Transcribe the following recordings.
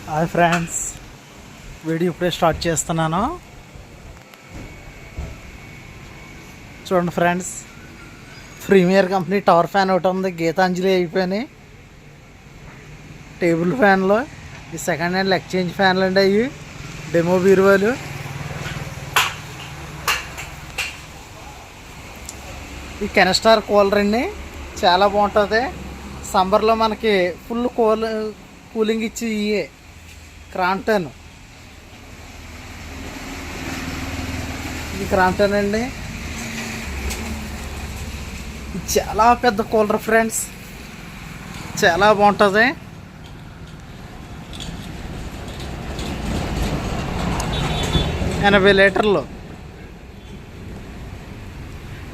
Hi friends, video ఇప్పుడే start చేస్తున్నాను. చూడండి friends, Premier company tower fan ఒకటి ఉంది. గీతాంజలి అయిపోయినాయి. టేబుల్ ఫ్యాన్లు, ఈ సెకండ్ హ్యాండ్ ఎక్స్చేంజ్ ఫ్యాన్లు అండి. అవి డెమో బీరువాలు. ఈ కెనస్టార్ కూలర్ అండి, చాలా బాగుంటుంది. సమ్మర్లో మనకి ఫుల్ కూలింగ్ ఇచ్చి ఇయే క్రాంప్టన్. ఇది క్రాంప్టన్ అండి. ఇది చాలా పెద్ద కూలర్ ఫ్రెండ్స్, చాలా బాగుంటుంది. లీటర్లు.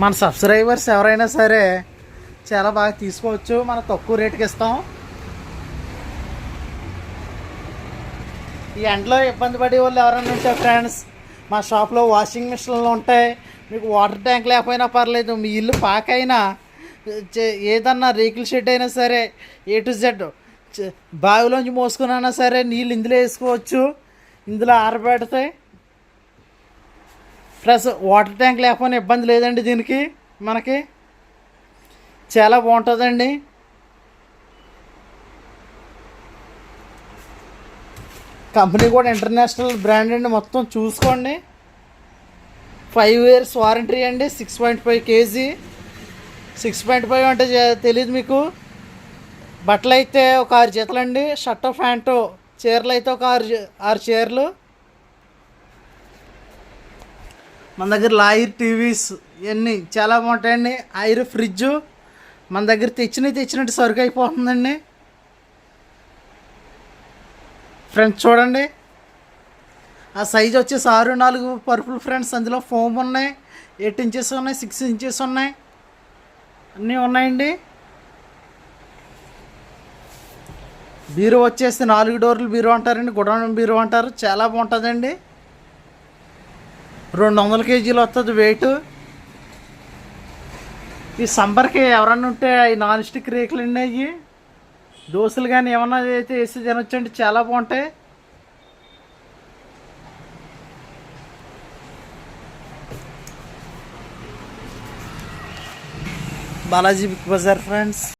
మన సబ్స్క్రైబర్స్ ఎవరైనా సరే చాలా బాగా తీసుకోవచ్చు. మనం తక్కువ రేటుకి ఇస్తాం. ఈ ఎండలో ఇబ్బంది పడే వాళ్ళు ఎవరైనా ఉంటే ఫ్రెండ్స్, మా షాప్లో వాషింగ్ మిషన్లు ఉంటాయి. మీకు వాటర్ ట్యాంక్ లేకపోయినా పర్లేదు, మీ ఇల్లు పాకైనా ఏదన్నా రేకుల షెడ్ అయినా సరే, A to Z బావిలోంచి మోసుకున్నా సరే నీళ్ళు ఇందులో వేసుకోవచ్చు. ఇందులో ఆరబెడతాయి. ప్లస్ వాటర్ ట్యాంక్ లేకపోయినా ఇబ్బంది లేదండి. దీనికి మనకి చాలా బాగుంటుందండి. కంపెనీ కూడా ఇంటర్నేషనల్ బ్రాండ్ అండి. మొత్తం చూసుకోండి. 5 years వారంటీ అండి. 6.5 kg. 6.5 అంటే తెలియదు మీకు. బట్టలు అయితే ఒక 6 జతలు అండి. షర్ట్ ప్యాంటు, చీరలు అయితే ఒక 6 చీరలు. మన దగ్గర లాయిర్ టీవీస్ ఇవన్నీ చాలా బాగుంటాయండి. ఐర్ ఫ్రిడ్జ్ మన దగ్గర తెచ్చినట్టు సరుకు అయిపోతుందండి. ఫ్రెండ్స్ చూడండి, ఆ సైజ్ వచ్చేసి 6-4 పరుపులు ఫ్రెండ్స్. అందులో ఫోమ్ ఉన్నాయి, 8 inches ఉన్నాయి, 6 inches ఉన్నాయి, అన్నీ ఉన్నాయండి. బీరో వచ్చేసి 4 డోర్లు బీరో అంటారండి, గుడౌన్ బీరో అంటారు. చాలా బాగుంటుందండి. 200 kg వస్తుంది వెయిట్. ఈ సంబర్కి ఎవరన్నా ఉంటే ఈ నాన్ స్టిక్ రేకులు అండి. అవి దోశలు కానీ ఏమన్నా అయితే వేసి తినొచ్చండి, చాలా బాగుంటాయి. Balaji Big Bazaar friends.